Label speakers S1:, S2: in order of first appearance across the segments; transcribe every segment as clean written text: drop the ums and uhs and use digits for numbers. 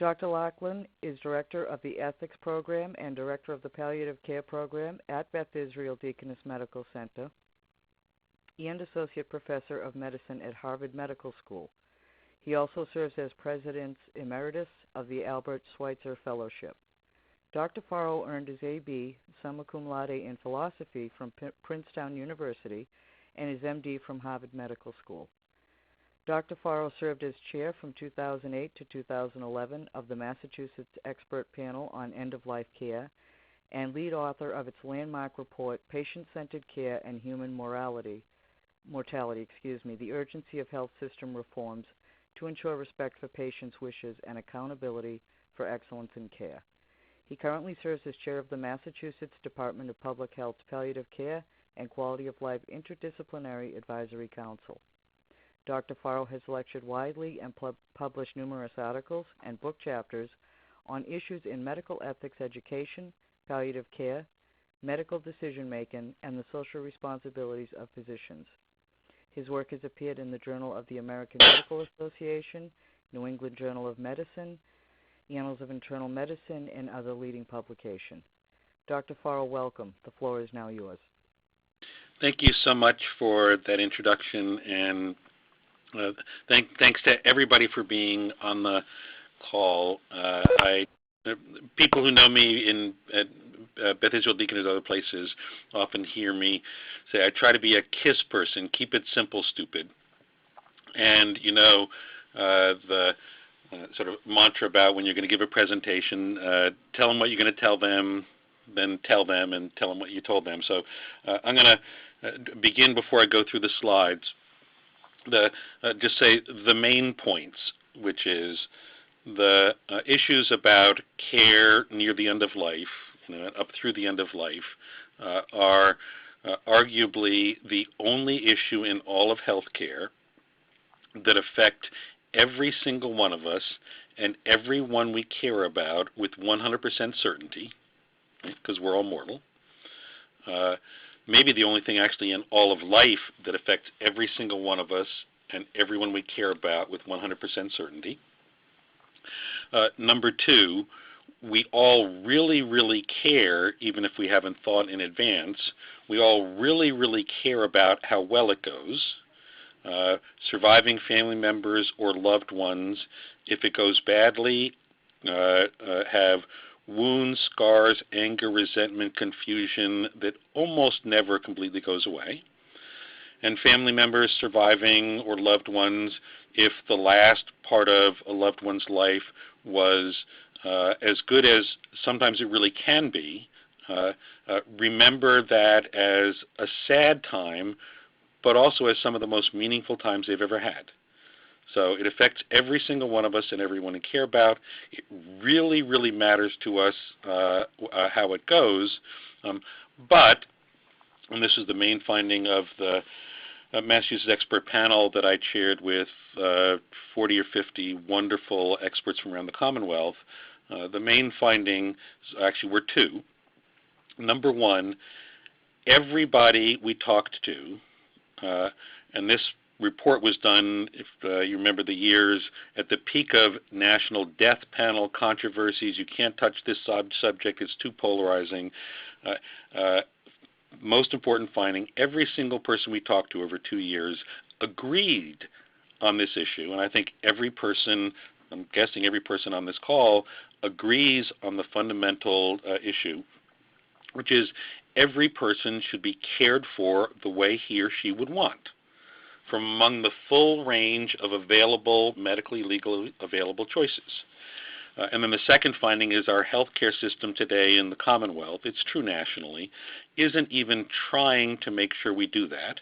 S1: Dr. Lachlan is Director of the Ethics Program and Director of the Palliative Care Program at Beth Israel Deaconess Medical Center and Associate Professor of Medicine at Harvard Medical School. He also serves as President Emeritus of the Albert Schweitzer Fellowship. Dr. Farrow earned his A.B. summa cum laude in philosophy from Princeton University and his M.D. from Harvard Medical School. Dr. Farrow served as chair from 2008 to 2011 of the Massachusetts Expert Panel on End-of-Life Care and lead author of its landmark report, Patient-Centered Care and Human Mortality, the Urgency of Health System Reforms to Ensure Respect for Patients' Wishes and Accountability for Excellence in Care. He currently serves as chair of the Massachusetts Department of Public Health's Palliative Care and Quality of Life Interdisciplinary Advisory Council. Dr. Farrow has lectured widely and published numerous articles and book chapters on issues in medical ethics education, palliative care, medical decision-making, and the social responsibilities of physicians. His work has appeared in the Journal of the American Medical Association, New England Journal of Medicine, Annals of Internal Medicine, and other leading publications. Dr. Farrow, welcome. The floor is now yours.
S2: Thank you so much for that introduction, and thanks to everybody for being on the call. People who know me at Beth Israel Deaconess and other places often hear me say I try to be a KISS person, keep it simple, stupid. And the sort of mantra about when you're going to give a presentation, tell them what you're going to tell them, then tell them and tell them what you told them. So I'm going to begin before I go through the slides. Just say the main points, which is the issues about care near the end of life, up through the end of life, are arguably the only issue in all of healthcare that affect every single one of us and everyone we care about with 100% certainty, because we're all mortal. Maybe the only thing actually in all of life that affects every single one of us and everyone we care about with 100% certainty. Number two, we all really, really care, even if we haven't thought in advance. We all really, really care about how well it goes. Surviving family members or loved ones, if it goes badly, have wounds, scars, anger, resentment, confusion that almost never completely goes away. And family members surviving or loved ones, if the last part of a loved one's life was as good as sometimes it really can be, remember that as a sad time, but also as some of the most meaningful times they've ever had. So it affects every single one of us and everyone we care about. It really, really matters to us how it goes. But, and this is the main finding of the Massachusetts expert panel that I chaired with 40 or 50 wonderful experts from around the Commonwealth, the main findings actually were two. Number one, everybody we talked to, and this report was done, if you remember the years, at the peak of national death panel controversies. You can't touch this subject, it's too polarizing. Most important finding, every single person we talked to over 2 years agreed on this issue. And I think every person, I'm guessing every person on this call, agrees on the fundamental issue, which is every person should be cared for the way he or she would want, from among the full range of available, medically, legally available choices. And then the second finding is our healthcare system today in the Commonwealth, it's true nationally, isn't even trying to make sure we do that.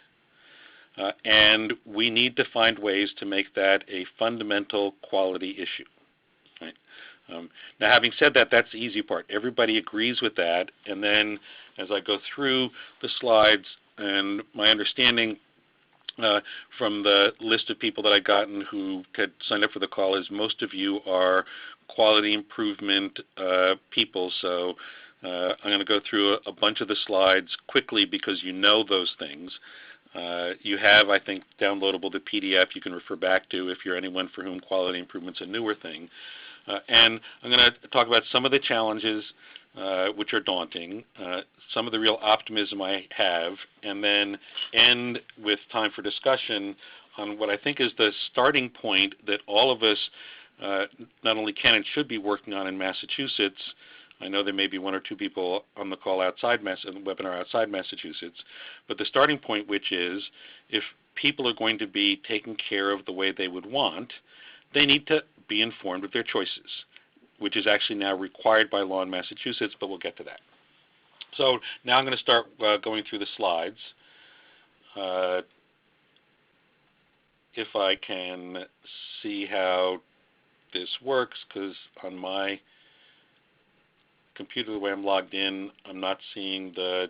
S2: And we need to find ways to make that a fundamental quality issue. Right? Now, having said that, that's the easy part. Everybody agrees with that. And then as I go through the slides, and my understanding from the list of people that I've gotten who had signed up for the call is most of you are quality improvement people. So I'm going to go through a bunch of the slides quickly because you know those things. You have, I think, downloadable the PDF you can refer back to if you're anyone for whom quality improvement's a newer thing. And I'm going to talk about some of the challenges which are daunting, some of the real optimism I have, and then end with time for discussion on what I think is the starting point that all of us not only can and should be working on in Massachusetts. I know there may be one or two people on the call outside the webinar outside Massachusetts, but the starting point, which is if people are going to be taken care of the way they would want, they need to be informed of their choices, which is actually now required by law in Massachusetts, but we'll get to that. So now I'm going to start going through the slides. If I can see how this works, because on my computer, the way I'm logged in, I'm not seeing the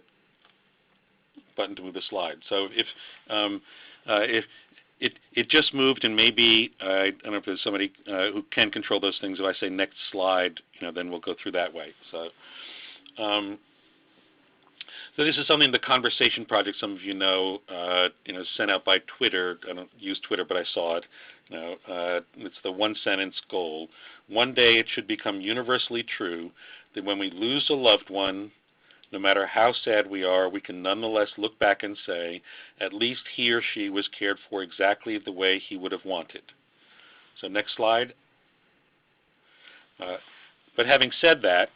S2: button to move the slide. So if it just moved, and maybe I don't know if there's somebody who can control those things. If I say next slide, then we'll go through that way. So, so this is something the Conversation Project, some of you know, sent out by Twitter. I don't use Twitter, but I saw it. It's the one-sentence goal. One day it should become universally true that when we lose a loved one, no matter how sad we are, we can nonetheless look back and say, at least he or she was cared for exactly the way he would have wanted. So next slide. But having said that,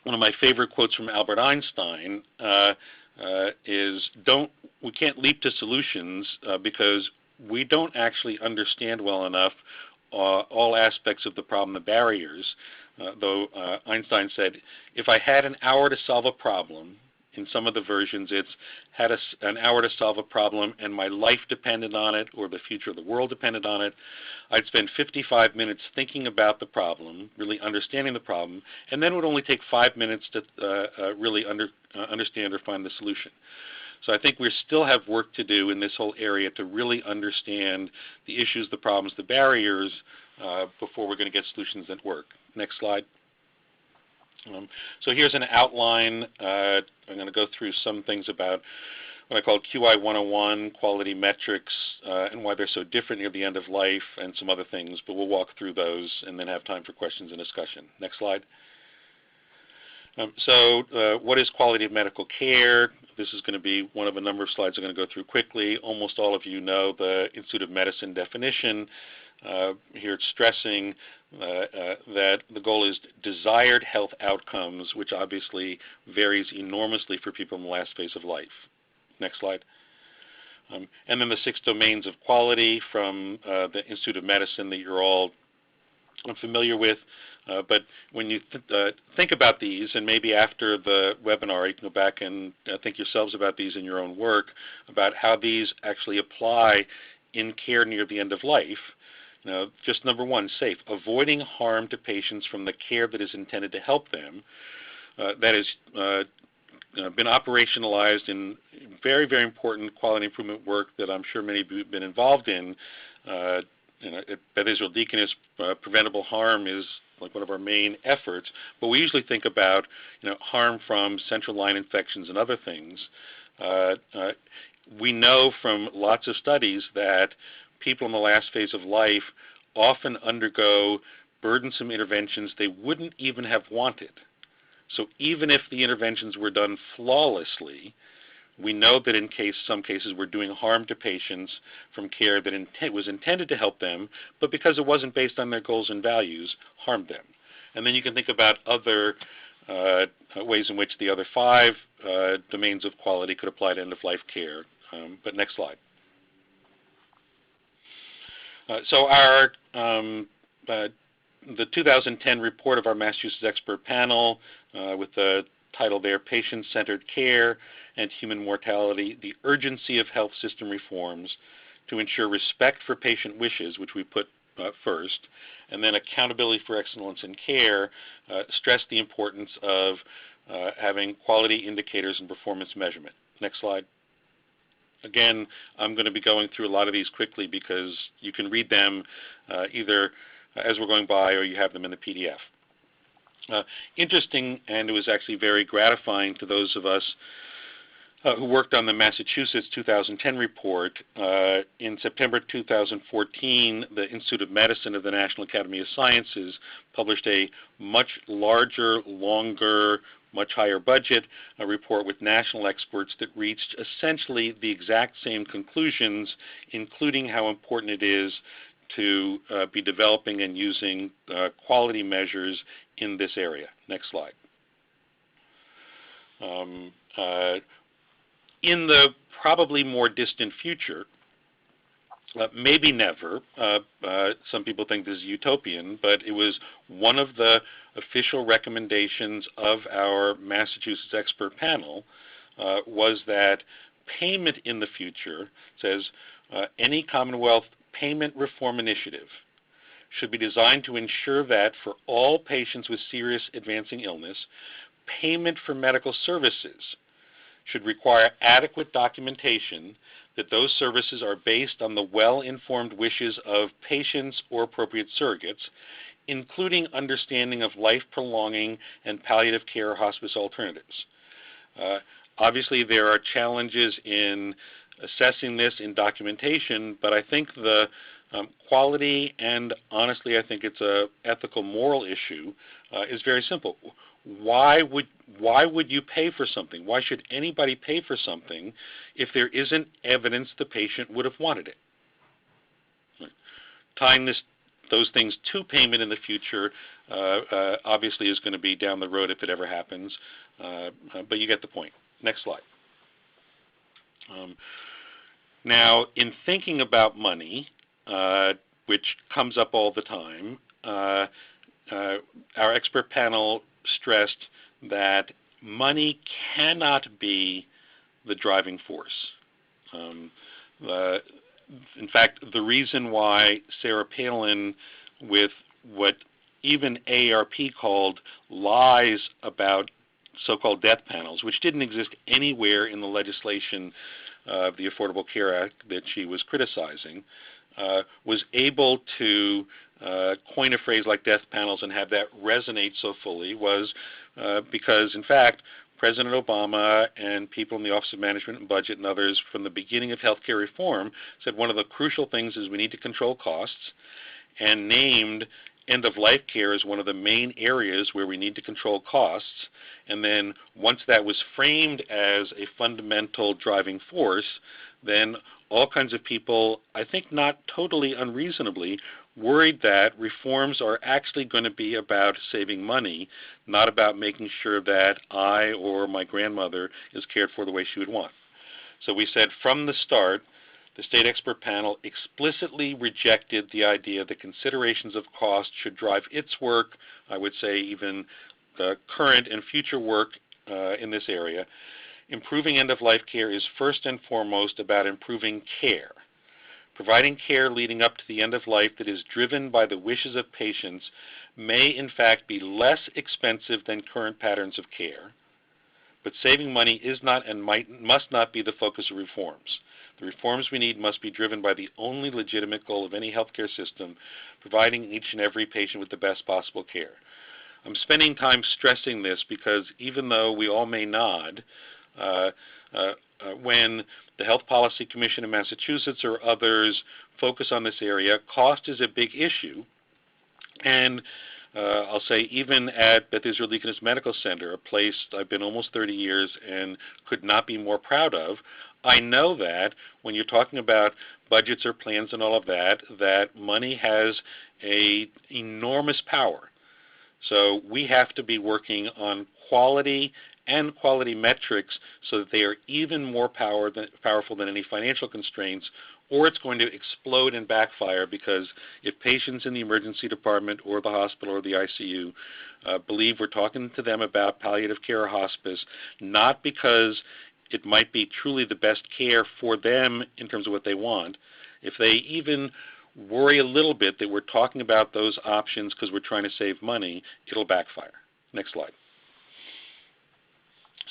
S2: one of my favorite quotes from Albert Einstein is, we can't leap to solutions because we don't actually understand well enough all aspects of the problem, the barriers. Though Einstein said, if I had an hour to solve a problem, in some of the versions it's had an hour to solve a problem and my life depended on it or the future of the world depended on it, I'd spend 55 minutes thinking about the problem, really understanding the problem, and then it would only take 5 minutes to really understand or find the solution. So I think we still have work to do in this whole area to really understand the issues, the problems, the barriers before we're going to get solutions that work. Next slide. So here's an outline. I'm going to go through some things about what I call QI 101, quality metrics, and why they're so different near the end of life, and some other things, but we'll walk through those and then have time for questions and discussion. Next slide. So what is quality of medical care? This is going to be one of a number of slides I'm going to go through quickly. Almost all of you know the Institute of Medicine definition. Here it's stressing that the goal is desired health outcomes, which obviously varies enormously for people in the last phase of life. Next slide. And then the 6 domains of quality from the Institute of Medicine that you're all familiar with. But when you think about these, and maybe after the webinar, you can go back and think yourselves about these in your own work, about how these actually apply in care near the end of life. Just number 1, safe, avoiding harm to patients from the care that is intended to help them. That has been operationalized in very, very important quality improvement work that I'm sure many of you have been involved in. At Beth Israel Deaconess, preventable harm is like one of our main efforts, but we usually think about harm from central line infections and other things. We know from lots of studies that people in the last phase of life often undergo burdensome interventions they wouldn't even have wanted. So even if the interventions were done flawlessly, we know that in some cases we're doing harm to patients from care that was intended to help them, but because it wasn't based on their goals and values, harmed them. And then you can think about other ways in which the other 5 domains of quality could apply to end-of-life care. But next slide. So our the 2010 report of our Massachusetts expert panel with the title there, Patient-Centered Care and Human Mortality, the Urgency of Health System Reforms to Ensure Respect for Patient Wishes, which we put first, and then Accountability for Excellence in Care, stressed the importance of having quality indicators and performance measurement. Next slide. Again, I'm going to be going through a lot of these quickly because you can read them either as we're going by or you have them in the PDF. Interesting, and it was actually very gratifying to those of us who worked on the Massachusetts 2010 report. In September 2014, the Institute of Medicine of the National Academy of Sciences published a much larger, longer, much higher budget report with national experts that reached essentially the exact same conclusions, including how important it is to be developing and using quality measures in this area. Next slide. In the probably more distant future, maybe never, some people think this is utopian, but it was one of the official recommendations of our Massachusetts expert panel was that payment in the future, says, any Commonwealth payment reform initiative should be designed to ensure that for all patients with serious advancing illness, payment for medical services should require adequate documentation that those services are based on the well-informed wishes of patients or appropriate surrogates, including understanding of life-prolonging and palliative care hospice alternatives. Obviously, there are challenges in assessing this in documentation, but I think the quality, and honestly I think it's an ethical moral issue, is very simple. Why would you pay for something? Why should anybody pay for something if there isn't evidence the patient would have wanted it? Tying those things to payment in the future obviously is going to be down the road if it ever happens, but you get the point. Next slide. Now, in thinking about money, which comes up all the time, our expert panel stressed that money cannot be the driving force. In fact, the reason why Sarah Palin, with what even AARP called lies about so-called death panels, which didn't exist anywhere in the legislation of the Affordable Care Act that she was criticizing, was able to coin a phrase like death panels and have that resonate so fully was because, in fact, President Obama and people in the Office of Management and Budget and others from the beginning of healthcare reform said one of the crucial things is we need to control costs, and named end-of-life care as one of the main areas where we need to control costs. And then once that was framed as a fundamental driving force, then all kinds of people, I think not totally unreasonably, worried that reforms are actually going to be about saving money, not about making sure that I or my grandmother is cared for the way she would want. So we said from the start, the state expert panel explicitly rejected the idea that considerations of cost should drive its work, I would say even the current and future work in this area. Improving end-of-life care is first and foremost about improving care. Providing care leading up to the end of life that is driven by the wishes of patients may in fact be less expensive than current patterns of care, but saving money is not and must not be the focus of reforms. The reforms we need must be driven by the only legitimate goal of any healthcare system, providing each and every patient with the best possible care. I'm spending time stressing this because even though we all may nod, when the Health Policy Commission in Massachusetts or others focus on this area, cost is a big issue. And I'll say even at Beth Israel Deaconess Medical Center, a place I've been almost 30 years and could not be more proud of, I know that when you're talking about budgets or plans and all of that, that money has an enormous power. So we have to be working on quality and quality metrics so that they are even more powerful than any financial constraints, or it's going to explode and backfire, because if patients in the emergency department or the hospital or the ICU believe we're talking to them about palliative care or hospice, not because it might be truly the best care for them in terms of what they want, if they even worry a little bit that we're talking about those options because we're trying to save money, it'll backfire. Next slide.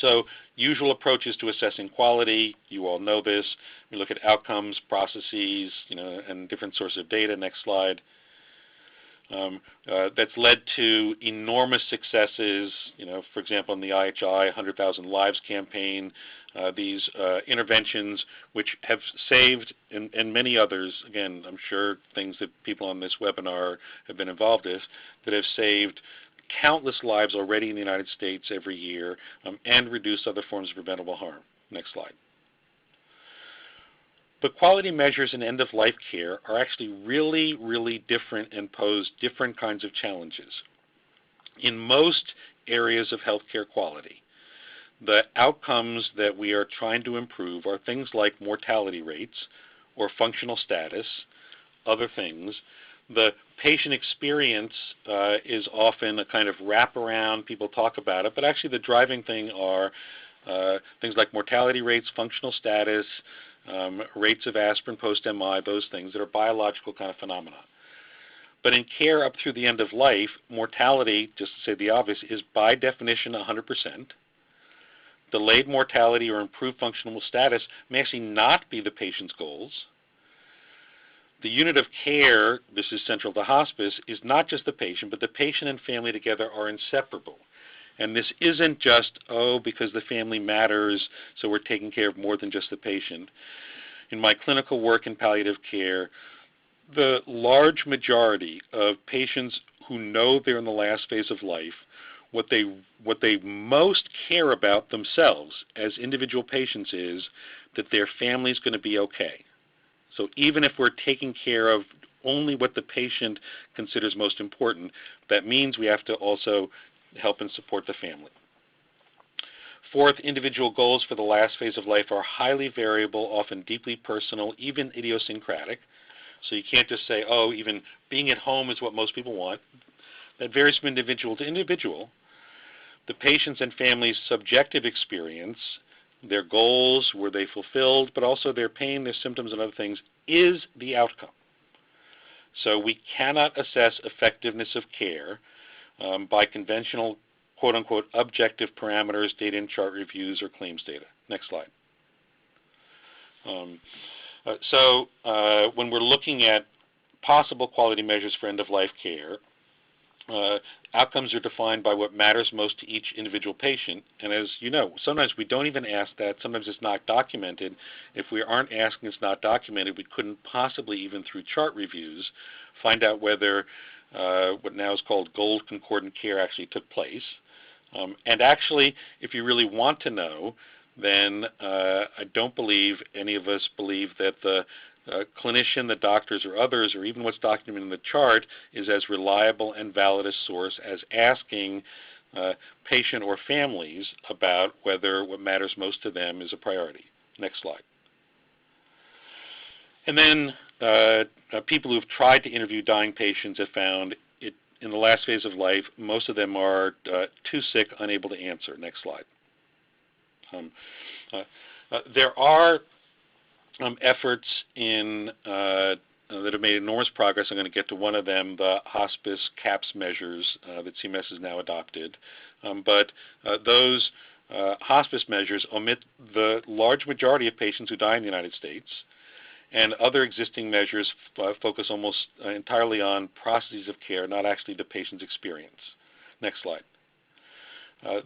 S2: So usual approaches to assessing quality, you all know this. We look at outcomes, processes, and different sources of data. Next slide. That's led to enormous successes, for example, in the IHI 100,000 Lives campaign, these interventions which have saved, and many others, again, I'm sure things that people on this webinar have been involved with, that have saved countless lives already in the United States every year, and reduced other forms of preventable harm. Next slide. But quality measures in end-of-life care are actually really, really different and pose different kinds of challenges. In most areas of healthcare quality, the outcomes that we are trying to improve are things like mortality rates or functional status, other things. The patient experience is often a kind of wraparound. People talk about it, but actually the driving thing are things like mortality rates, functional status, rates of aspirin post-MI, those things that are biological kind of phenomena. But in care up through the end of life, mortality, just to say the obvious, is by definition 100%. Delayed mortality or improved functional status may actually not be the patient's goals. The unit of care, this is central to hospice, is not just the patient, but the patient and family together are inseparable. And this isn't just, because the family matters, so we're taking care of more than just the patient. In my clinical work in palliative care, the large majority of patients who know they're in the last phase of life, what they most care about themselves as individual patients is that their family's going to be okay. So even if we're taking care of only what the patient considers most important, that means we have to also help and support the family. Fourth, individual goals for the last phase of life are highly variable, often deeply personal, even idiosyncratic. So you can't just say, even being at home is what most people want. That varies from individual to individual. The patient's and family's subjective experience, their goals, were they fulfilled, but also their pain, their symptoms, and other things, is the outcome. So we cannot assess effectiveness of care by conventional, quote-unquote, objective parameters, data and chart reviews, or claims data. Next slide. When we're looking at possible quality measures for end-of-life care, outcomes are defined by what matters most to each individual patient. And as you know, sometimes we don't even ask that. Sometimes it's not documented. If we aren't asking, it's not documented, we couldn't possibly, even through chart reviews, find out whether what now is called gold concordant care actually took place. And actually, if you really want to know, then I don't believe any of us believe that the clinician, the doctors, or others, or even what's documented in the chart, is as reliable and valid a source as asking patient or families about whether what matters most to them is a priority. Next slide. And then people who've tried to interview dying patients have found it in the last phase of life, most of them are too sick, unable to answer. Next slide. There are efforts that have made enormous progress. I'm going to get to one of them, the hospice CAPS measures that CMS has now adopted. But those hospice measures omit the large majority of patients who die in the United States, and other existing measures focus almost entirely on processes of care, not actually the patient's experience. Next slide.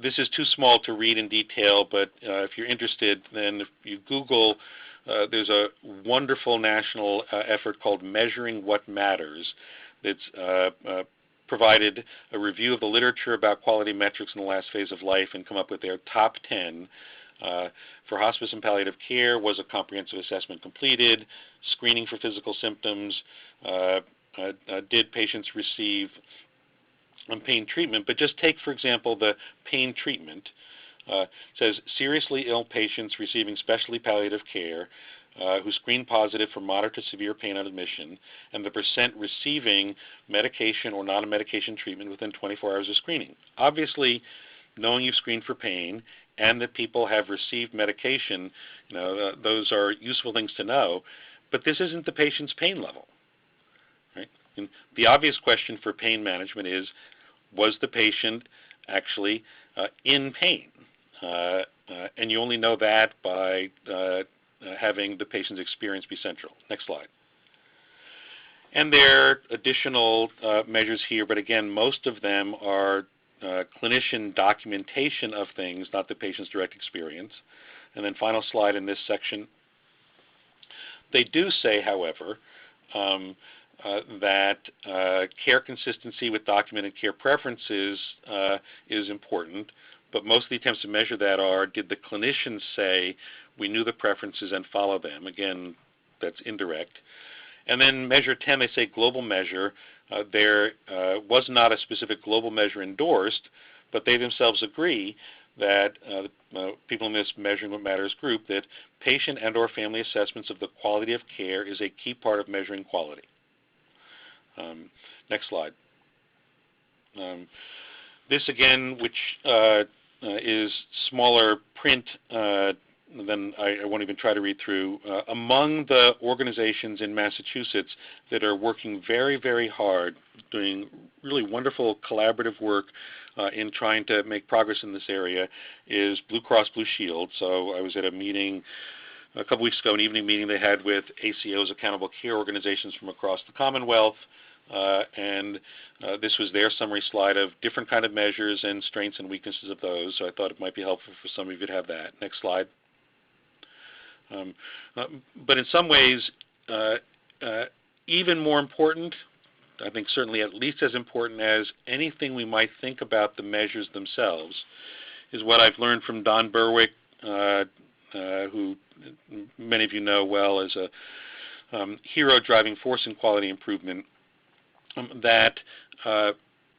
S2: This is too small to read in detail, but if you're interested, then if you Google, there's a wonderful national effort called Measuring What Matters that's provided a review of the literature about quality metrics in the last phase of life and come up with their top 10. For hospice and palliative care, was a comprehensive assessment completed? Screening for physical symptoms? Did patients receive pain treatment? But just take, for example, the pain treatment. It says seriously ill patients receiving specialty palliative care who screen positive for moderate to severe pain on admission, and the percent receiving medication or non-medication treatment within 24 hours of screening. Obviously, knowing you've screened for pain and that people have received medication, those are useful things to know, but this isn't the patient's pain level. Right? And the obvious question for pain management is, was the patient actually in pain? And you only know that by having the patient's experience be central. Next slide. And there are additional measures here, but again, most of them are clinician documentation of things, not the patient's direct experience. And then final slide in this section. They do say, however, that care consistency with documented care preferences is important, but most of the attempts to measure that are, did the clinicians say we knew the preferences and follow them? Again, that's indirect. And then measure 10, they say global measure. There was not a specific global measure endorsed, but they themselves agree that people in this Measuring What Matters group, that patient and or family assessments of the quality of care is a key part of measuring quality. Next slide. This again, which is smaller print than I won't even try to read through. Among the organizations in Massachusetts that are working very, very hard, doing really wonderful collaborative work in trying to make progress in this area, is Blue Cross Blue Shield. So I was at a meeting a couple weeks ago, an evening meeting they had with ACOs, accountable care organizations from across the Commonwealth, and this was their summary slide of different kind of measures and strengths and weaknesses of those. So I thought it might be helpful for some of you to have that. Next slide. But in some ways, even more important, I think certainly at least as important as anything we might think about the measures themselves, is what I've learned from Don Berwick, who many of you know well as a hero driving force in quality improvement, that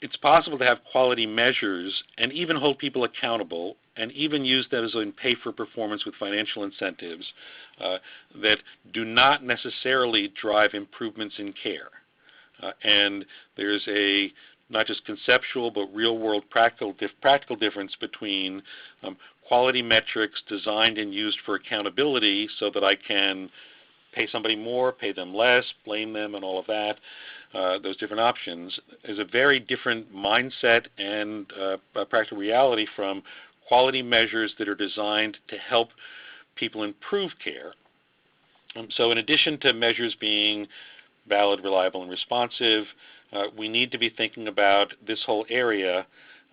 S2: it's possible to have quality measures and even hold people accountable and even use those in pay for performance with financial incentives that do not necessarily drive improvements in care. And there's a not just conceptual but real-world practical difference between quality metrics designed and used for accountability so that I can pay somebody more, pay them less, blame them, and all of that. Those different options is a very different mindset and practical reality from quality measures that are designed to help people improve care. So in addition to measures being valid, reliable, and responsive, we need to be thinking about this whole area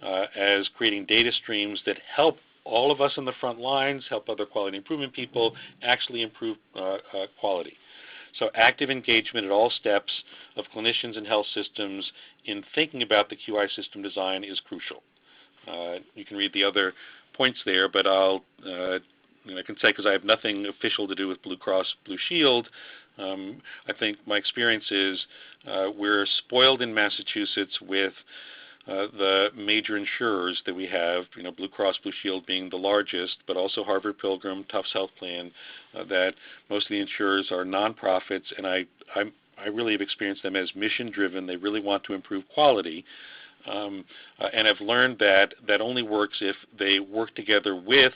S2: as creating data streams that help all of us on the front lines, help other quality improvement people actually improve quality. So active engagement at all steps of clinicians and health systems in thinking about the QI system design is crucial. You can read the other points there, but I can say, because I have nothing official to do with Blue Cross Blue Shield, I think my experience is we're spoiled in Massachusetts with the major insurers that we have, Blue Cross Blue Shield being the largest, but also Harvard Pilgrim, Tufts Health Plan, that most of the insurers are nonprofits, and I really have experienced them as mission-driven. They really want to improve quality, and I've learned that that only works if they work together with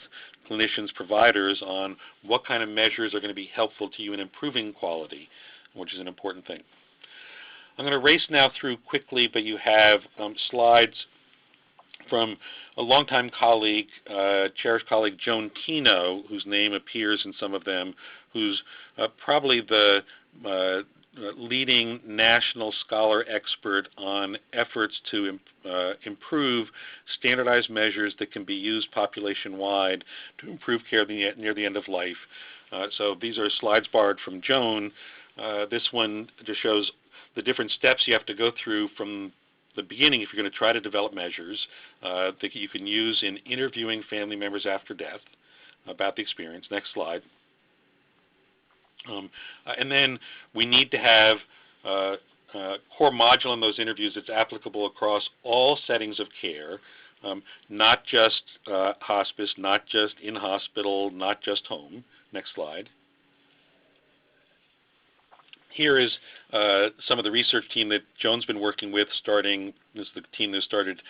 S2: clinicians, providers on what kind of measures are going to be helpful to you in improving quality, which is an important thing. I'm going to race now through quickly, but you have slides from a longtime colleague, cherished colleague Joan Tino, whose name appears in some of them, who's probably the leading national scholar expert on efforts to improve standardized measures that can be used population-wide to improve care near the end of life. So these are slides borrowed from Joan. This one just shows the different steps you have to go through from the beginning if you're going to try to develop measures that you can use in interviewing family members after death about the experience. Next slide. And then we need to have a core module in those interviews that's applicable across all settings of care, not just hospice, not just in hospital, not just home. Next slide. Here is some of the research team that Joan's been working with starting, this is the team that started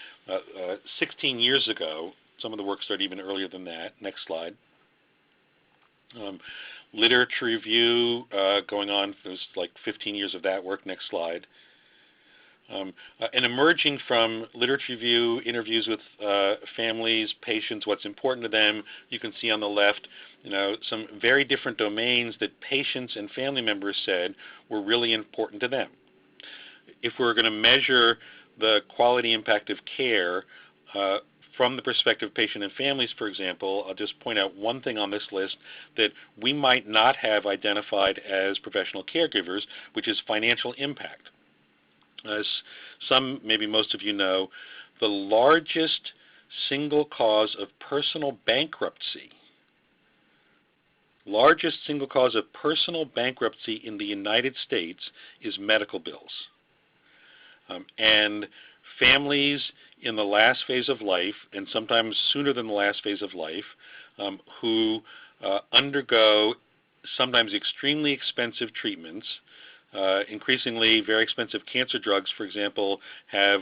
S2: 16 years ago. Some of the work started even earlier than that. Next slide. Literature review going on, there's like 15 years of that work. Next slide. And emerging from literature review, interviews with families, patients, what's important to them, you can see on the left, some very different domains that patients and family members said were really important to them. if we're going to measure the quality impact of care from the perspective of patient and families, for example, I'll just point out one thing on this list that we might not have identified as professional caregivers, which is financial impact. As some, maybe most of you know, the largest single cause of personal bankruptcy in the United States is medical bills. And families in the last phase of life, and sometimes sooner than the last phase of life, who undergo sometimes extremely expensive treatments, increasingly very expensive cancer drugs, for example, have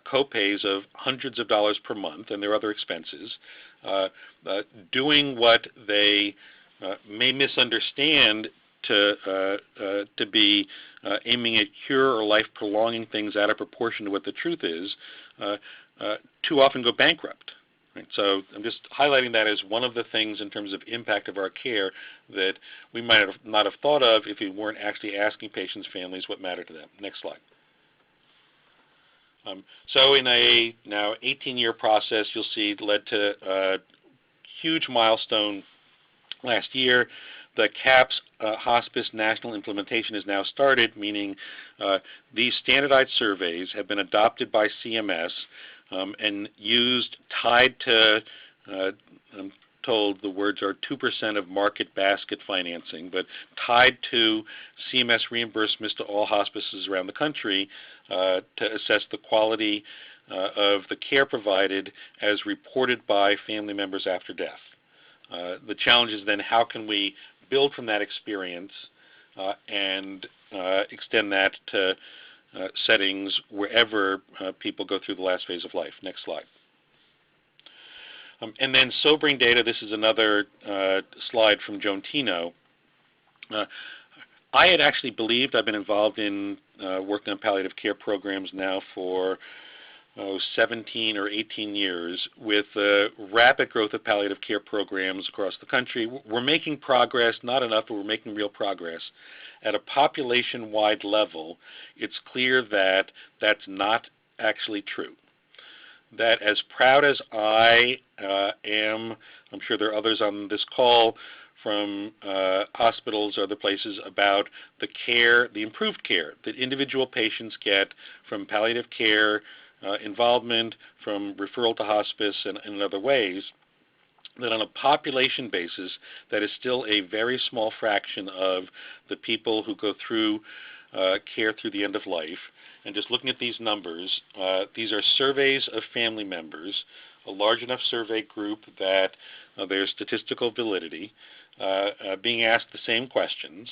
S2: co-pays of hundreds of dollars per month, and there are other expenses, doing what they may misunderstand to be aiming at cure or life-prolonging things out of proportion to what the truth is, too often go bankrupt. Right? So I'm just highlighting that as one of the things in terms of impact of our care that we might not have thought of if we weren't actually asking patients' families what mattered to them. Next slide. So in a now 18-year process, you'll see led to a huge milestone last year. The CAPS hospice national implementation is now started, meaning these standardized surveys have been adopted by CMS and used, tied to, I'm told the words are 2% of market basket financing, but tied to CMS reimbursements to all hospices around the country to assess the quality of the care provided as reported by family members after death. The challenge is then how can we build from that experience and extend that to settings wherever people go through the last phase of life. Next slide. And then sobering data, this is another slide from Joan Tino. I had actually believed, I've been involved in working on palliative care programs now for 17 or 18 years. With the rapid growth of palliative care programs across the country, we're making progress, not enough, but we're making real progress. At a population-wide level, it's clear that that's not actually true. That as proud as I am, I'm sure there are others on this call from hospitals or other places about the care, the improved care that individual patients get from palliative care involvement, from referral to hospice and in other ways, that on a population basis, that is still a very small fraction of the people who go through care through the end of life. And just looking at these numbers, these are surveys of family members, a large enough survey group that there's statistical validity, being asked the same questions,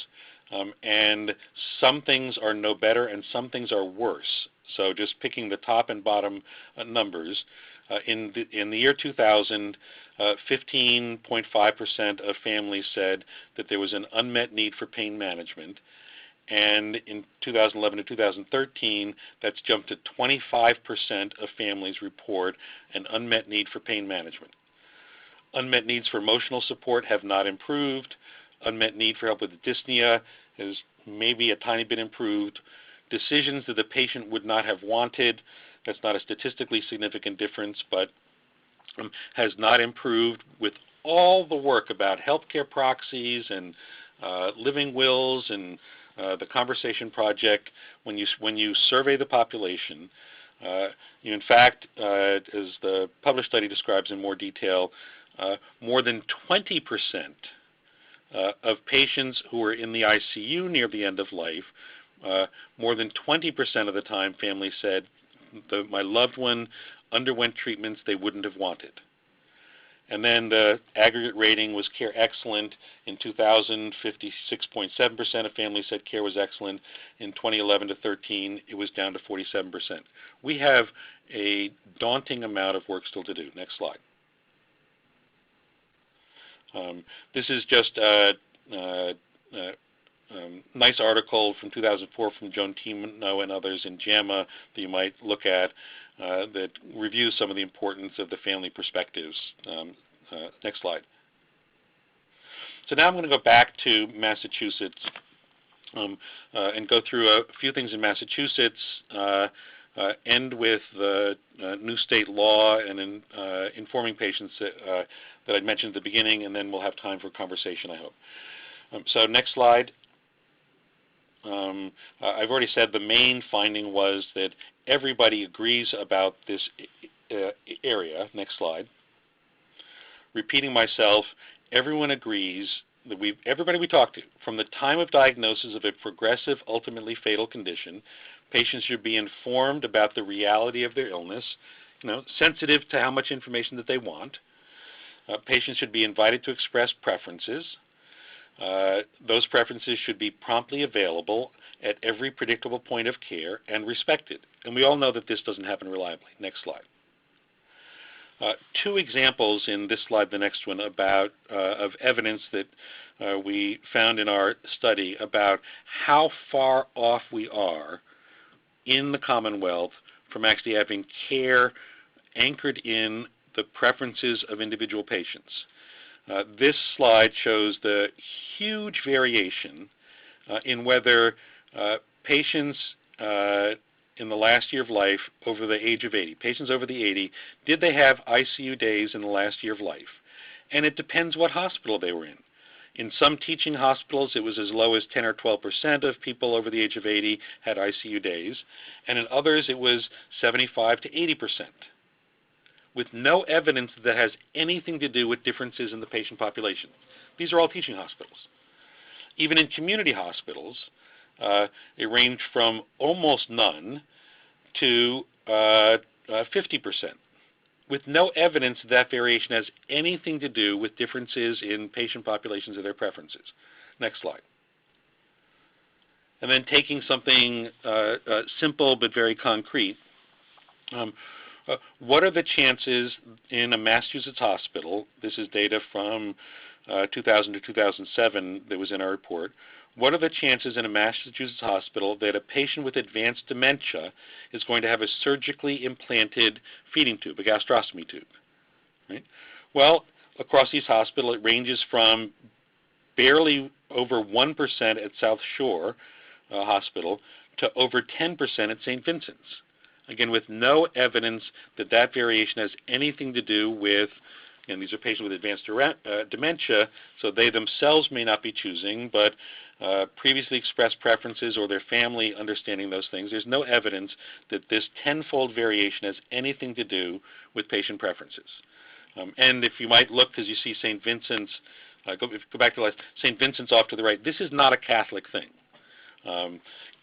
S2: and some things are no better and some things are worse. So just picking the top and bottom numbers, in the year 2000, 15.5% of families said that there was an unmet need for pain management. And in 2011 to 2013, that's jumped to 25% of families report an unmet need for pain management. Unmet needs for emotional support have not improved. Unmet need for help with dyspnea has maybe a tiny bit improved. Decisions that the patient would not have wanted, that's not a statistically significant difference, but has not improved. With all the work about healthcare proxies and living wills and the Conversation Project, when you survey the population, in fact, as the published study describes in more detail, more than 20% of patients who are in the ICU near the end of life, more than 20% of the time families said my loved one underwent treatments they wouldn't have wanted. And then the aggregate rating was care excellent. In 2000, 56.7% of families said care was excellent. In 2011 to 13, it was down to 47%. We have a daunting amount of work still to do. Next slide. This is just a nice article from 2004 from Joan Tino and others in JAMA that you might look at that reviews some of the importance of the family perspectives. Next slide. So now I'm going to go back to Massachusetts and go through a few things in Massachusetts, end with the new state law and informing patients that I mentioned at the beginning, and then we'll have time for conversation, I hope. So next slide. I've already said the main finding was that everybody agrees about this area. Next slide. Repeating myself, everyone agrees that everybody we talk to, from the time of diagnosis of a progressive, ultimately fatal condition, patients should be informed about the reality of their illness, sensitive to how much information that they want. Patients should be invited to express preferences. Those preferences should be promptly available at every predictable point of care and respected. And we all know that this doesn't happen reliably. Next slide. Two examples in this slide, the next one, of evidence that we found in our study about how far off we are in the Commonwealth from actually having care anchored in the preferences of individual patients. This slide shows the huge variation in whether patients in the last year of life over the age of 80, patients over the 80, did they have ICU days in the last year of life? And it depends what hospital they were in. In some teaching hospitals, it was as low as 10 or 12% of people over the age of 80 had ICU days, and in others it was 75 to 80%, with no evidence that has anything to do with differences in the patient population. These are all teaching hospitals. Even in community hospitals, it ranged from almost none to 50%, with no evidence that variation has anything to do with differences in patient populations or their preferences. Next slide. And then taking something simple but very concrete, what are the chances in a Massachusetts hospital, this is data from 2000 to 2007 that was in our report, what are the chances in a Massachusetts hospital that a patient with advanced dementia is going to have a surgically implanted feeding tube, a gastrostomy tube? Right? Well, across these hospitals, it ranges from barely over 1% at South Shore Hospital to over 10% at St. Vincent's. Again, with no evidence that that variation has anything to do with, and these are patients with advanced dementia, so they themselves may not be choosing, but previously expressed preferences or their family understanding those things. There's no evidence that this tenfold variation has anything to do with patient preferences. And if you might look, because you see St. Vincent's, go back to the last, St. Vincent's off to the right, this is not a Catholic thing.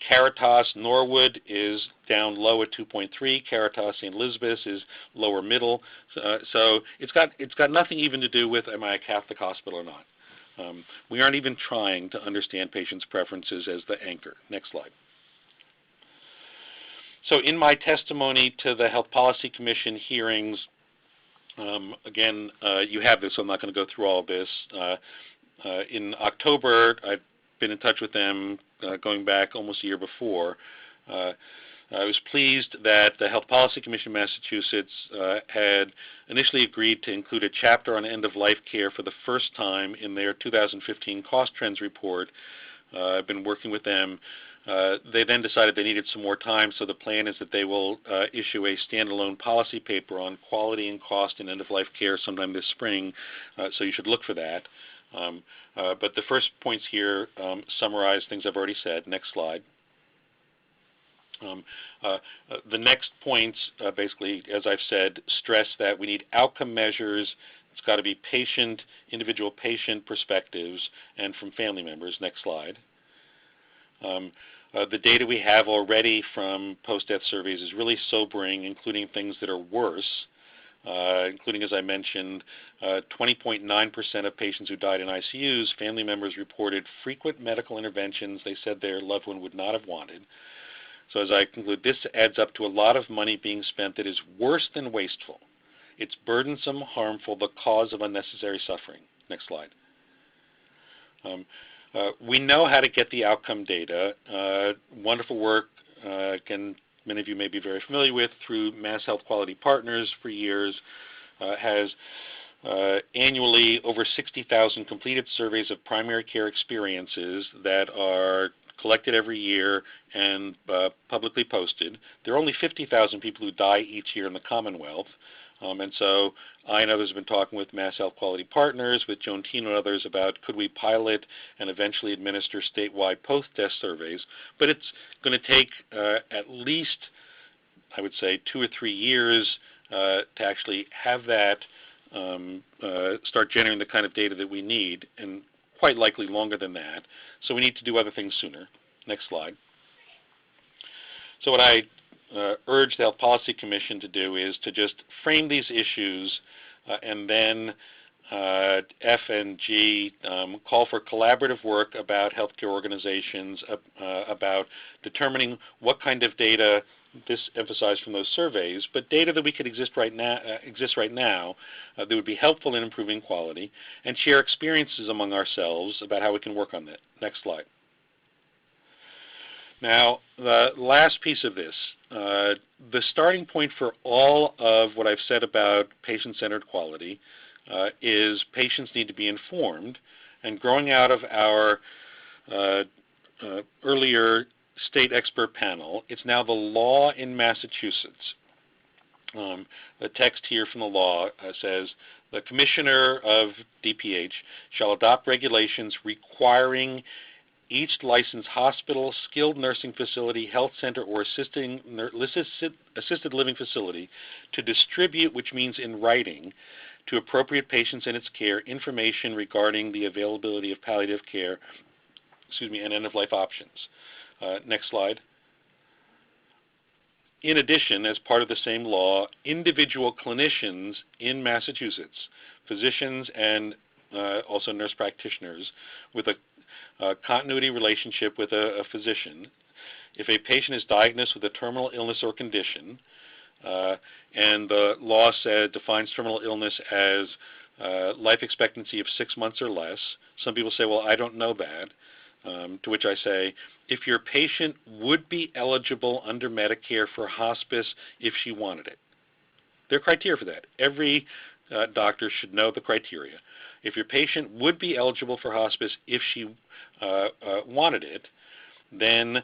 S2: Caritas Norwood is down low at 2.3. Caritas St. Elizabeth's is lower middle. So it's got nothing even to do with am I a Catholic hospital or not. We aren't even trying to understand patients' preferences as the anchor. Next slide. So in my testimony to the Health Policy Commission hearings, again, you have this, so I'm not going to go through all of this. In October, I've been in touch with them going back almost a year before. I was pleased that the Health Policy Commission of Massachusetts had initially agreed to include a chapter on end-of-life care for the first time in their 2015 cost trends report. I've been working with them. They then decided they needed some more time, so the plan is that they will issue a standalone policy paper on quality and cost in end-of-life care sometime this spring, so you should look for that. But the first points here summarize things I've already said. Next slide. The next points, basically, as I've said, stress that we need outcome measures. It's got to be individual patient perspectives and from family members. Next slide. The data we have already from post-death surveys is really sobering, including things that are worse, including, as I mentioned, 20.9% of patients who died in ICUs, family members reported frequent medical interventions they said their loved one would not have wanted. So as I conclude, this adds up to a lot of money being spent that is worse than wasteful. It's burdensome, harmful, the cause of unnecessary suffering. Next slide. We know how to get the outcome data. Wonderful work, again, many of you may be very familiar with, through Mass Health Quality Partners for years, has annually over 60,000 completed surveys of primary care experiences that are collected every year and publicly posted. There are only 50,000 people who die each year in the Commonwealth. And so I and others have been talking with Mass Health Quality Partners, with Joan Tino and others about could we pilot and eventually administer statewide post-death surveys. But it's going to take at least, I would say, 2 or 3 years to actually have that start generating the kind of data that we need, and quite likely longer than that. So we need to do other things sooner. Next slide. So what I urge the Health Policy Commission to do is to just frame these issues and then F and G call for collaborative work about healthcare organizations, about determining what kind of data, this emphasized from those surveys, but data that we could exist right now that would be helpful in improving quality, and share experiences among ourselves about how we can work on that. Next slide. Now, the last piece of this, the starting point for all of what I've said about patient-centered quality is patients need to be informed, and growing out of our earlier state expert panel, it's now the law in Massachusetts. The text here from the law says, the Commissioner of DPH shall adopt regulations requiring each licensed hospital, skilled nursing facility, health center, or assisted living facility to distribute, which means in writing, to appropriate patients in its care information regarding the availability of palliative care, and end-of-life options. Next slide. In addition, as part of the same law, individual clinicians in Massachusetts, physicians and also nurse practitioners with a continuity relationship with a physician, if a patient is diagnosed with a terminal illness or condition, and the law defines terminal illness as life expectancy of 6 months or less. Some people say, well, I don't know that. To which I say, if your patient would be eligible under Medicare for hospice if she wanted it. There are criteria for that. Every doctor should know the criteria. If your patient would be eligible for hospice if she wanted it, then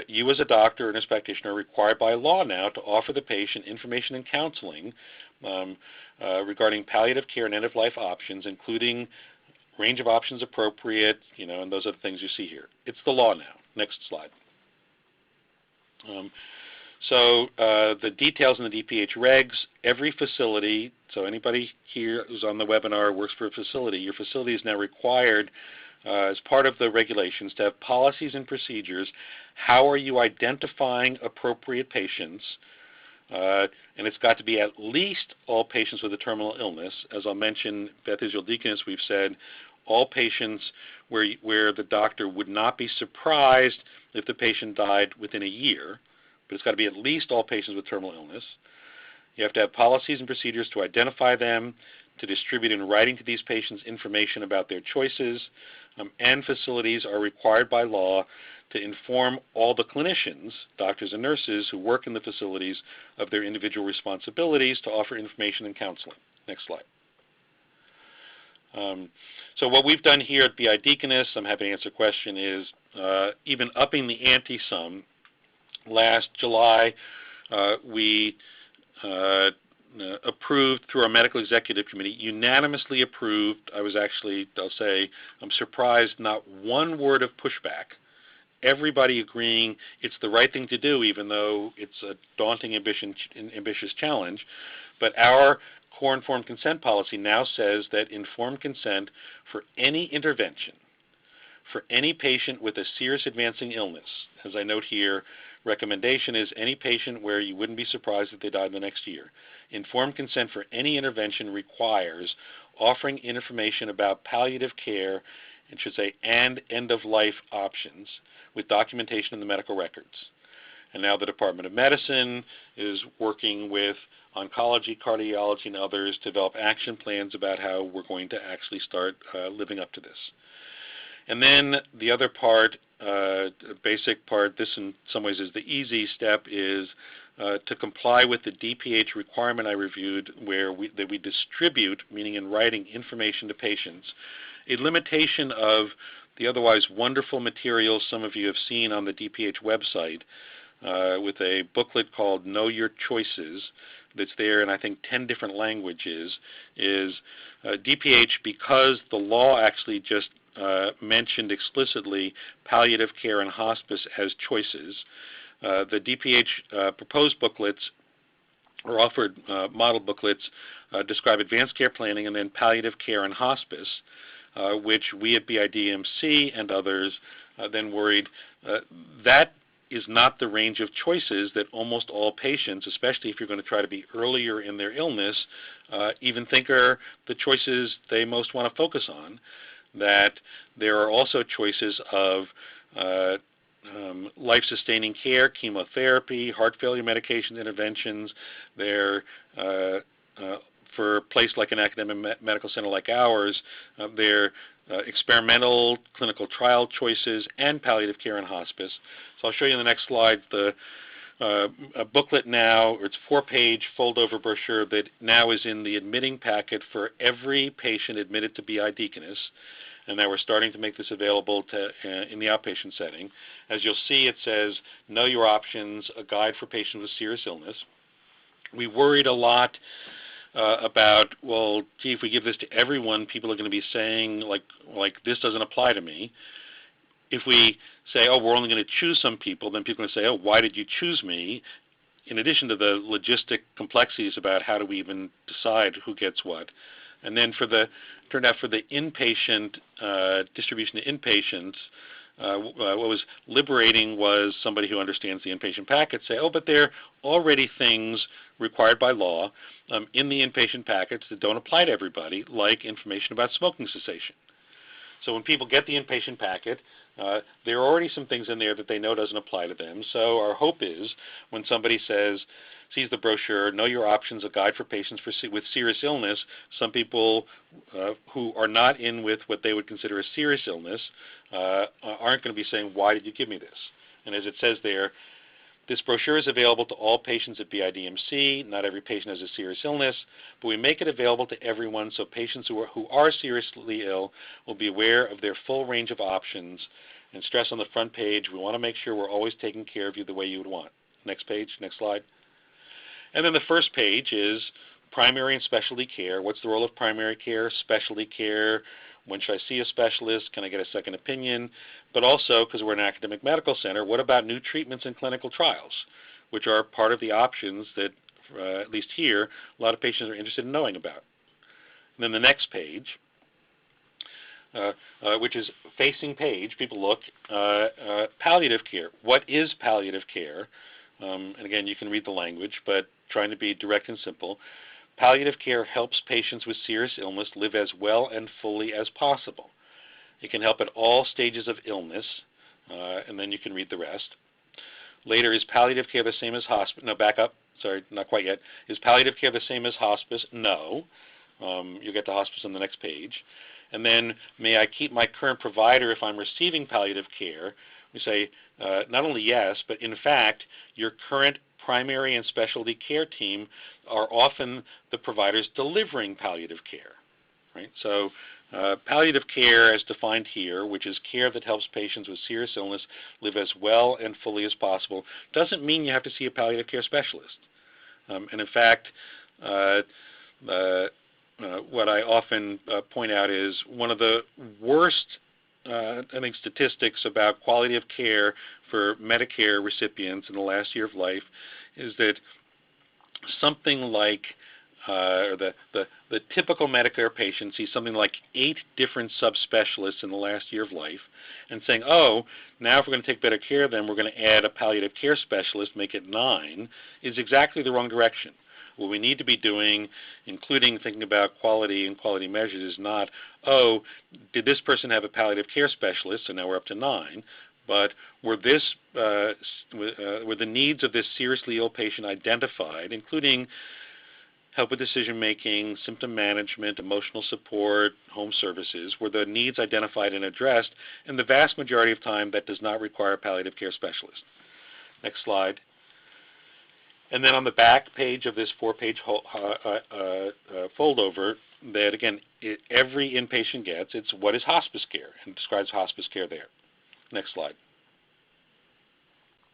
S2: you as a doctor or nurse practitioner are required by law now to offer the patient information and counseling regarding palliative care and end-of-life options, including range of options appropriate, and those are the things you see here. It's the law now. Next slide. So the details in the DPH regs, every facility, so anybody here who's on the webinar works for a facility, your facility is now required as part of the regulations to have policies and procedures. How are you identifying appropriate patients? And it's got to be at least all patients with a terminal illness. As I'll mention, Beth Israel Deaconess, we've said all patients where the doctor would not be surprised if the patient died within a year, but it's got to be at least all patients with terminal illness. You have to have policies and procedures to identify them, to distribute in writing to these patients information about their choices, and facilities are required by law to inform all the clinicians, doctors and nurses who work in the facilities, of their individual responsibilities to offer information and counseling. Next slide. So what we've done here at BI Deaconess, I'm happy to answer a question, is even upping the ante some. Last July, we approved through our medical executive committee, unanimously approved. I'll say, I'm surprised not one word of pushback. Everybody agreeing it's the right thing to do, even though it's a daunting, ambitious challenge. But our core informed consent policy now says that informed consent for any intervention, for any patient with a serious advancing illness, as I note here, recommendation is any patient where you wouldn't be surprised if they died in the next year. Informed consent for any intervention requires offering information about palliative care, and end-of-life options with documentation in the medical records. And now the Department of Medicine is working with oncology, cardiology, and others to develop action plans about how we're going to actually start living up to this. And then the other part, basic part, this in some ways is the easy step, is to comply with the DPH requirement I reviewed that we distribute, meaning in writing, information to patients. A limitation of the otherwise wonderful materials some of you have seen on the DPH website with a booklet called Know Your Choices that's there in I think 10 different languages, is DPH, because the law actually just mentioned explicitly palliative care and hospice as choices. The DPH proposed booklets or offered model booklets describe advanced care planning and then palliative care and hospice, which we at BIDMC and others then worried that is not the range of choices that almost all patients, especially if you're going to try to be earlier in their illness, even think are the choices they most want to focus on. That there are also choices of life-sustaining care, chemotherapy, heart failure medication interventions. There, for a place like an academic medical center like ours, there are experimental clinical trial choices and palliative care and hospice. So I'll show you in the next slide the a booklet now, or it's a 4-page fold-over brochure that now is in the admitting packet for every patient admitted to BI Deaconess. And now we're starting to make this available to, in the outpatient setting. As you'll see, it says, Know Your Options, a guide for patients with serious illness. We worried a lot about, well, gee, if we give this to everyone, people are going to be saying, like this doesn't apply to me. If we say, oh, we're only going to choose some people, then people are going to say, oh, why did you choose me? In addition to the logistic complexities about how do we even decide who gets what. And then turned out for the inpatient distribution to inpatients, what was liberating was somebody who understands the inpatient packet say, oh, but there are already things required by law in the inpatient packets that don't apply to everybody, like information about smoking cessation. So when people get the inpatient packet, there are already some things in there that they know doesn't apply to them. So our hope is when somebody sees the brochure, Know Your Options, a guide for patients with serious illness, some people who are not in with what they would consider a serious illness aren't going to be saying, why did you give me this? And as it says there, this brochure is available to all patients at BIDMC. Not every patient has a serious illness, but we make it available to everyone so patients who are seriously ill will be aware of their full range of options. And stress on the front page, we want to make sure we're always taking care of you the way you would want. Next page, next slide. And then the first page is primary and specialty care. What's the role of primary care, specialty care? When should I see a specialist? Can I get a second opinion? But also, because we're an academic medical center, what about new treatments and clinical trials, which are part of the options that, at least here, a lot of patients are interested in knowing about. And then the next page, which is facing page, people look, palliative care. What is palliative care? And again, you can read the language, but trying to be direct and simple. Palliative care helps patients with serious illness live as well and fully as possible. It can help at all stages of illness, and then you can read the rest. Later, is palliative care the same as hospice? No, back up. Sorry, not quite yet. Is palliative care the same as hospice? No. You'll get to hospice on the next page. And then, may I keep my current provider if I'm receiving palliative care? We say, not only yes, but in fact, your current primary and specialty care team are often the providers delivering palliative care, right? So palliative care as defined here, which is care that helps patients with serious illness live as well and fully as possible, doesn't mean you have to see a palliative care specialist. And in fact, what I often point out is one of the worst I think statistics about quality of care for Medicare recipients in the last year of life is that something like the typical Medicare patient sees something like 8 different subspecialists in the last year of life, and saying, oh, now if we're going to take better care of them, we're going to add a palliative care specialist, make it 9, is exactly the wrong direction. What we need to be doing, including thinking about quality and quality measures, is not, oh, did this person have a palliative care specialist, so now we're up to 9, but were the needs of this seriously ill patient identified, including help with decision-making, symptom management, emotional support, home services, were the needs identified and addressed, and the vast majority of time that does not require a palliative care specialist. Next slide. And then on the back page of this 4-page foldover that, again, every inpatient gets, it's what is hospice care, and it describes hospice care there. Next slide.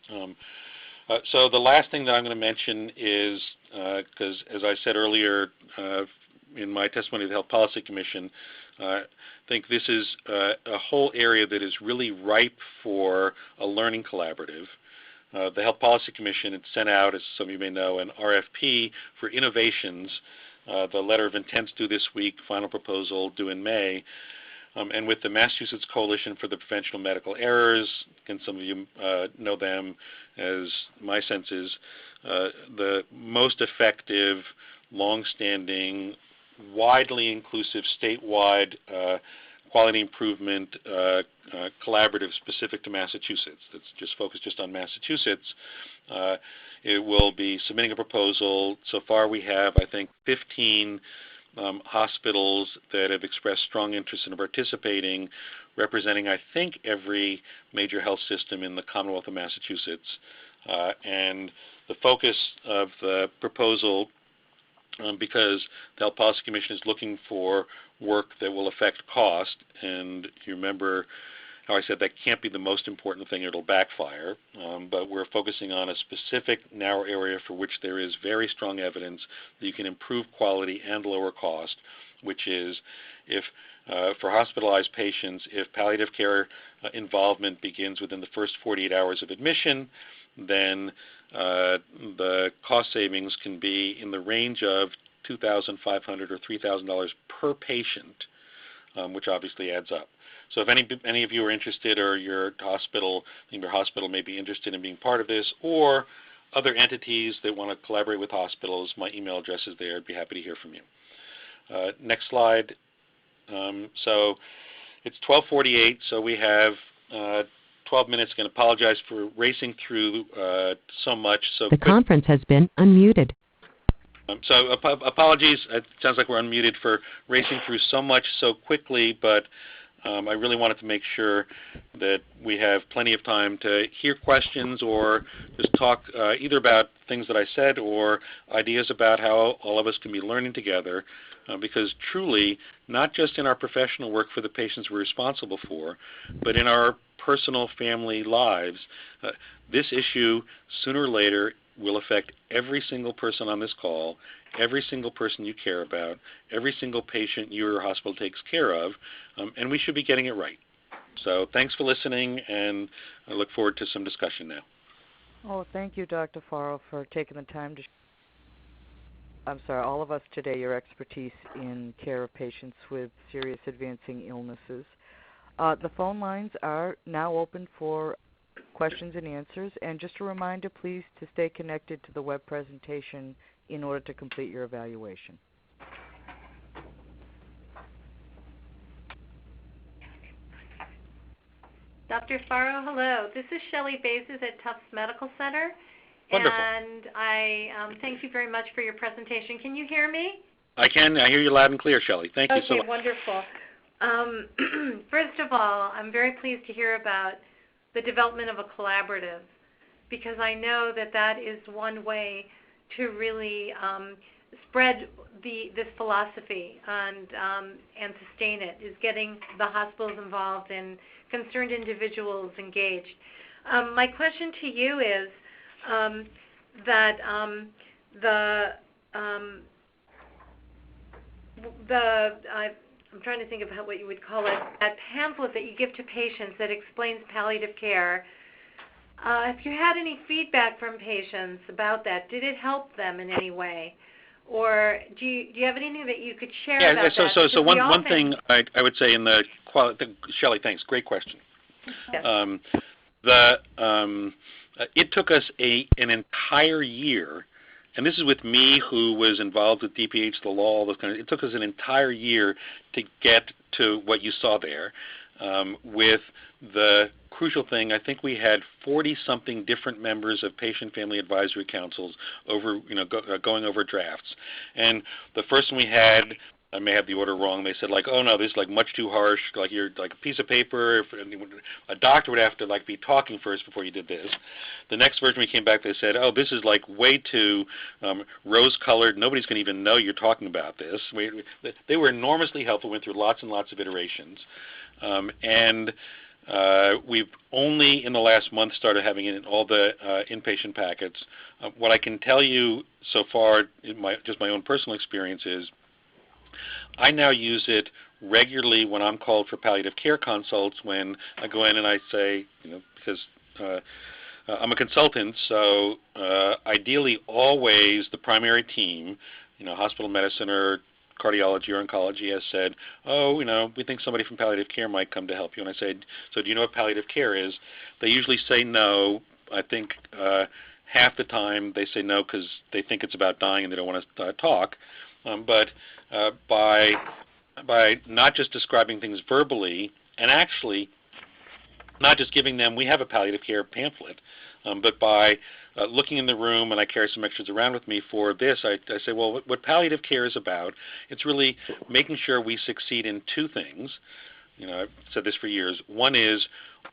S2: So the last thing that I'm going to mention is, because as I said earlier in my testimony to the Health Policy Commission, I think this is a whole area that is really ripe for a learning collaborative. The Health Policy Commission had sent out, as some of you may know, an RFP for innovations. The letter of intent's due this week, final proposal due in May. And with the Massachusetts Coalition for the Prevention of Medical Errors, and some of you know them, as my sense is, the most effective, long-standing, widely inclusive, statewide quality improvement collaborative specific to Massachusetts. That's just focused just on Massachusetts. It will be submitting a proposal. So far we have, I think, 15 hospitals that have expressed strong interest in participating, representing, I think, every major health system in the Commonwealth of Massachusetts. And the focus of the proposal, because the Health Policy Commission is looking for work that will affect cost, and you remember how I said that can't be the most important thing, it'll backfire, but we're focusing on a specific narrow area for which there is very strong evidence that you can improve quality and lower cost, which is if for hospitalized patients, if palliative care involvement begins within the first 48 hours of admission, then the cost savings can be in the range of $2,500 or $3,000 per patient, which obviously adds up. So if any of you are interested, or your hospital may be interested in being part of this, or other entities that want to collaborate with hospitals, my email address is there. I'd be happy to hear from you. Next slide. So it's 12:48, so we have 12 minutes. I can apologize for racing through so much. So
S3: the conference has been unmuted.
S2: So apologies. It sounds like we're unmuted for racing through so much so quickly, but I really wanted to make sure that we have plenty of time to hear questions or just talk either about things that I said or ideas about how all of us can be learning together, because truly, not just in our professional work for the patients we're responsible for, but in our personal family lives, this issue sooner or later will affect every single person on this call, every single person you care about, every single patient your hospital takes care of, and we should be getting it right. So thanks for listening, and I look forward to some discussion now.
S1: Oh, thank you, Dr. Farrell, for taking the time to all of us today, your expertise in care of patients with serious advancing illnesses. The phone lines are now open for questions and answers, and just a reminder, please, to stay connected to the web presentation in order to complete your evaluation.
S4: Dr. Farrow, hello. This is Shelley Bazes at Tufts Medical Center.
S2: Wonderful.
S4: And I thank you very much for your presentation. Can you hear me?
S2: I can. I hear you loud and clear, Shelley. Thank you so much.
S4: Okay, wonderful. First of all, I'm very pleased to hear about the development of a collaborative, because I know that that is one way to really spread this philosophy and sustain it, is getting the hospitals involved and concerned individuals engaged. My question to you is that I'm trying to think of what you would call it, that pamphlet that you give to patients that explains palliative care. If you had any feedback from patients about that, did it help them in any way? Or do you have anything that you could share about that?
S2: So one thing I would say in the quality, Shelley, thanks, great question.
S4: Yes.
S2: It took us an entire year, and this is with me who was involved with DPH, the law, all those kind of. It took us an entire year to get to what you saw there. With the crucial thing, I think we had 40-something different members of patient family advisory councils over, going over drafts. And the first one we had I may have the order wrong. They said like, oh no, this is like much too harsh. Like you're like a piece of paper. A doctor would have to like be talking first before you did this. The next version we came back, they said, oh, this is like way too rose-colored. Nobody's going to even know you're talking about this. They were enormously helpful. Went through lots and lots of iterations, and we've only in the last month started having it in all the inpatient packets. What I can tell you so far, in just my own personal experience is, I now use it regularly when I'm called for palliative care consults, when I go in and I say, because I'm a consultant, so ideally always the primary team, hospital medicine or cardiology or oncology has said, oh, we think somebody from palliative care might come to help you. And I say, so do you know what palliative care is? They usually say no. I think half the time they say no because they think it's about dying and they don't want to talk. But by not just describing things verbally, and actually not just giving them, we have a palliative care pamphlet, but by looking in the room, and I carry some extras around with me for this, I say, well, what palliative care is about, it's really making sure we succeed in two things. I've said this for years. One is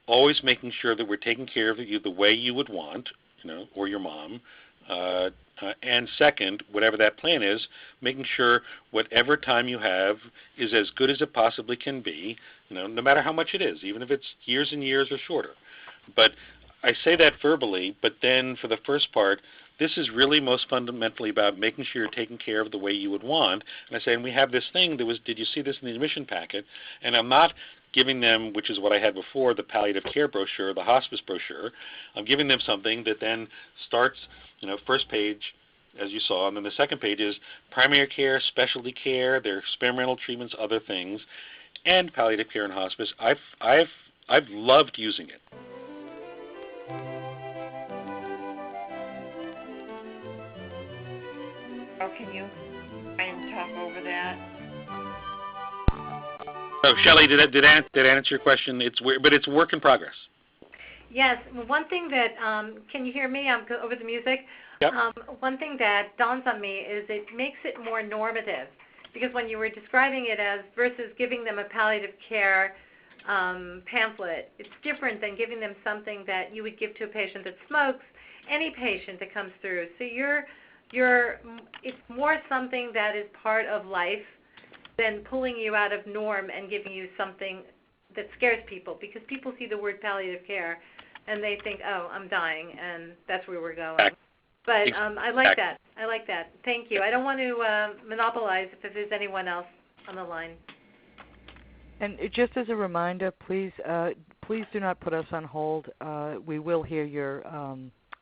S2: always making sure that we're taking care of you the way you would want, or your mom. And second, whatever that plan is, making sure whatever time you have is as good as it possibly can be, no matter how much it is, even if it's years and years or shorter. But I say that verbally, but then for the first part, this is really most fundamentally about making sure you're taking care of the way you would want. And I say, and we have this thing that was, did you see this in the admission packet? And I'm not giving them, which is what I had before, the palliative care brochure, the hospice brochure. I'm giving them something that then starts, first page, as you saw, and then the second page is primary care, specialty care, their experimental treatments, other things, and palliative care and hospice. I've loved using it.
S5: Oh, can you try and talk over that?
S2: Oh, Shelley, did that answer your question? But it's work in progress.
S4: Yes. One thing that, can you hear me? I'm over the music.
S2: Yep.
S4: One thing that dawns on me is it makes it more normative, because when you were describing it as versus giving them a palliative care pamphlet, it's different than giving them something that you would give to a patient that smokes, any patient that comes through. So it's more something that is part of life than pulling you out of norm and giving you something that scares people, because people see the word palliative care and they think, oh, I'm dying, and that's where we're going. But I like that. I like that. Thank you. I don't want to monopolize if there's anyone else on the line.
S1: And just as a reminder, please do not put us on hold. We will hear your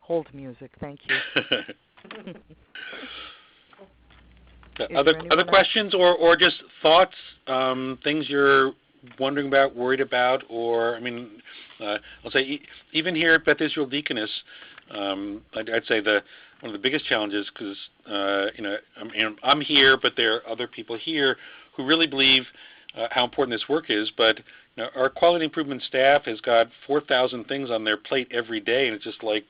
S1: hold music. Thank you.
S2: Other questions or just thoughts, things you're wondering about, worried about, or I'll say even here at Beth Israel Deaconess, I'd say one of the biggest challenges, because I'm here, but there are other people here who really believe how important this work is, but our quality improvement staff has got 4,000 things on their plate every day, and it's just like,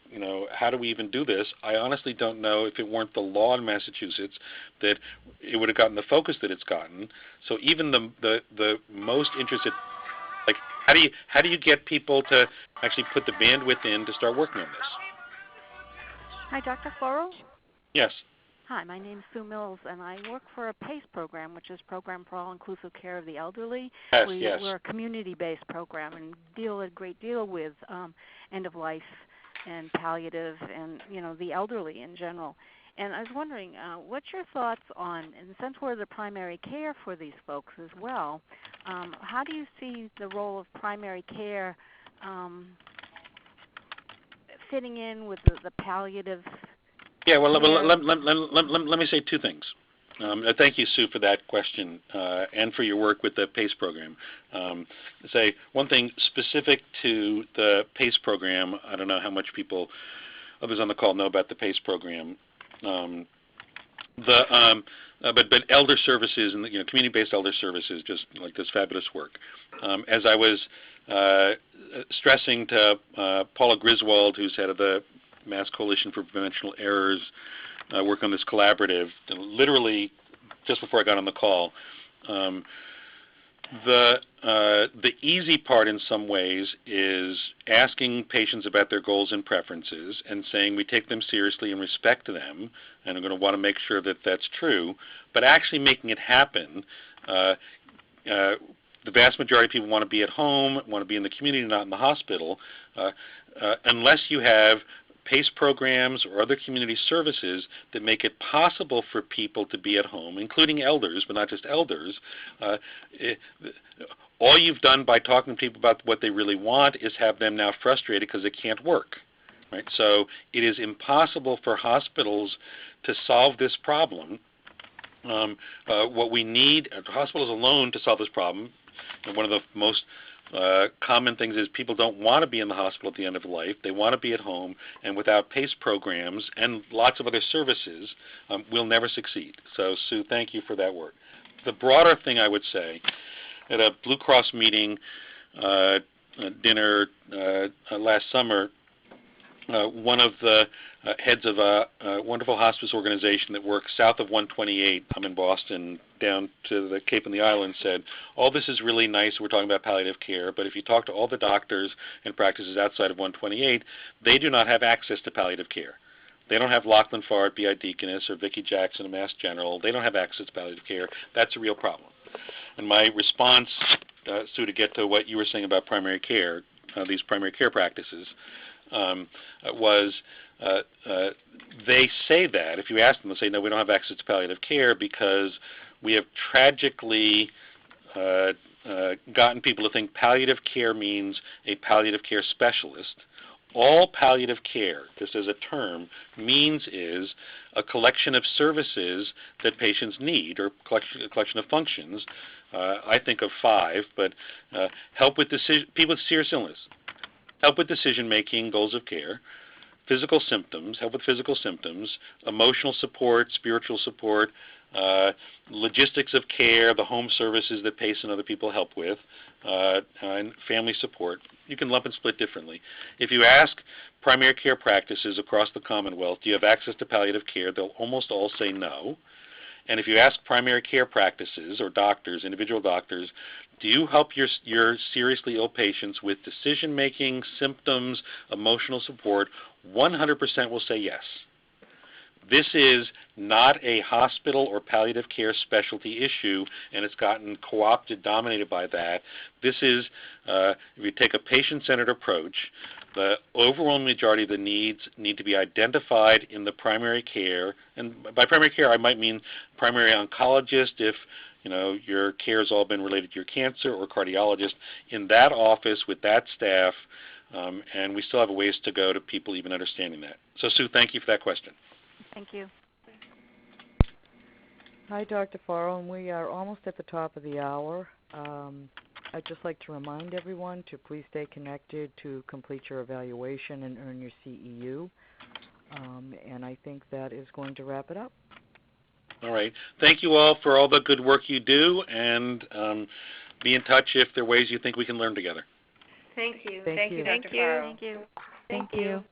S2: how do we even do this? I honestly don't know if it weren't the law in Massachusetts that it would have gotten the focus that it's gotten. So even the most interested, like, how do you get people to actually put the bandwidth in to start working on this?
S6: Hi, Dr. Floro.
S2: Yes.
S6: Hi, my name's Sue Mills, and I work for a PACE program, which is Program for All-Inclusive Care of the Elderly.
S2: Yes.
S6: We're a community-based program and deal a great deal with end-of-life and palliative and, the elderly in general. And I was wondering, what's your thoughts on, and since we're the primary care for these folks as well, how do you see the role of primary care fitting in with the palliative?
S2: Yeah, well, let me say two things. Thank you, Sue, for that question and for your work with the PACE program. Say one thing specific to the PACE program. I don't know how much others on the call know about the PACE program. But elder services and community-based elder services just like this fabulous work. As I was stressing to Paula Griswold, who's head of the Mass Coalition for Preventional Errors, work on this collaborative, literally just before I got on the call, The easy part in some ways is asking patients about their goals and preferences and saying we take them seriously and respect them, and I'm going to want to make sure that that's true, but actually making it happen. The vast majority of people want to be at home, want to be in the community, not in the hospital, unless you have PACE programs or other community services that make it possible for people to be at home, including elders, but not just elders. All you've done by talking to people about what they really want is have them now frustrated because it can't work. Right? So it is impossible for hospitals to solve this problem. What we need, hospitals alone to solve this problem, and one of the most common things is people don't want to be in the hospital at the end of life. They want to be at home, and without PACE programs and lots of other services, we'll never succeed. So, Sue, thank you for that work. The broader thing I would say, at a Blue Cross meeting dinner last summer, one of the heads of a wonderful hospice organization that works south of 128, I'm in Boston, down to the Cape and the Islands, said, all this is really nice, we're talking about palliative care, but if you talk to all the doctors and practices outside of 128, they do not have access to palliative care. They don't have Lachlan Farr at BI Deaconess or Vicki Jackson at Mass General. They don't have access to palliative care. That's a real problem. And my response, Sue, to get to what you were saying about primary care, these primary care practices, was they say that, if you ask them, they'll say, no, we don't have access to palliative care because we have tragically gotten people to think palliative care means a palliative care specialist. All palliative care, just as a term, means is a collection of services that patients need, or a collection of functions. I think of 5, but help with people with serious illness, help with decision-making, goals of care, physical symptoms, help with physical symptoms, emotional support, spiritual support, logistics of care, the home services that PACE and other people help with, and family support. You can lump and split differently. If you ask primary care practices across the Commonwealth, do you have access to palliative care, they'll almost all say no. And if you ask primary care practices or doctors, individual doctors, do you help your seriously ill patients with decision-making, symptoms, emotional support, 100% will say yes. This is not a hospital or palliative care specialty issue, and it's gotten co-opted, dominated by that. This is, if you take a patient-centered approach, the overwhelming majority of the needs need to be identified in the primary care. And by primary care, I might mean primary oncologist if your care has all been related to your cancer, or cardiologist in that office with that staff, and we still have a ways to go to people even understanding that. So, Sue, thank you for that question.
S6: Thank you.
S1: Hi, Dr. Farrell, and we are almost at the top of the hour. I'd just like to remind everyone to please stay connected to complete your evaluation and earn your CEU. And I think that is going to wrap it up.
S2: All right. Thank you all for all the good work you do, and be in touch if there are ways you think we can learn together.
S4: Thank you.
S1: Thank you,
S4: Dr.
S5: Thank you.
S4: Farrell.
S6: Thank you.
S4: Thank you.